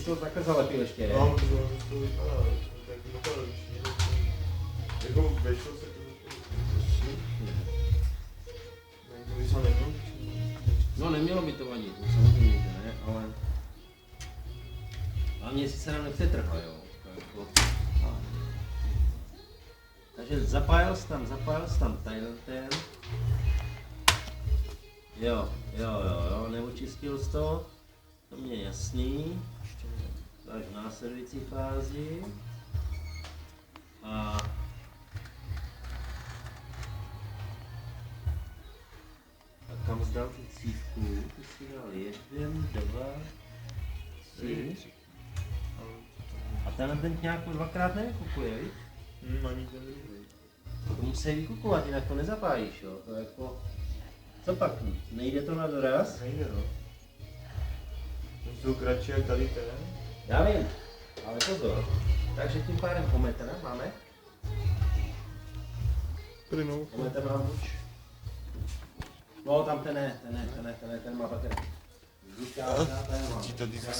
to takhle zalepil ještě. No, to vypadá, taky vypadá ručně. Jako vešlo se to jako by se nemělo. No nemělo by to vadit, no, samozřejmě, že ne, ale... Hlavně jestli se nám nepřetrhla, jo. Jako... Takže zapájel jsi tam ten. Jo, neočistil jsi to. To mě je jasný. Až v následující fázi. A kam jsi dal tu cívku? Ty jsi dal 1, 2, 3. A ten nějakou dvakrát nevykukuje, víš? Ani ten druhý. To musí vykukovat, jinak to nezapálíš, jo. To jako... Co pak? Nejde to na doraz? Nejde, no. To jsou kratší jak tady ten. Já vím, ale pozor. Takže tím pádem ometra máme. Plynou. Ometr mám buď. No tam ten má baterii. Říká, ten mám. Ti tady zase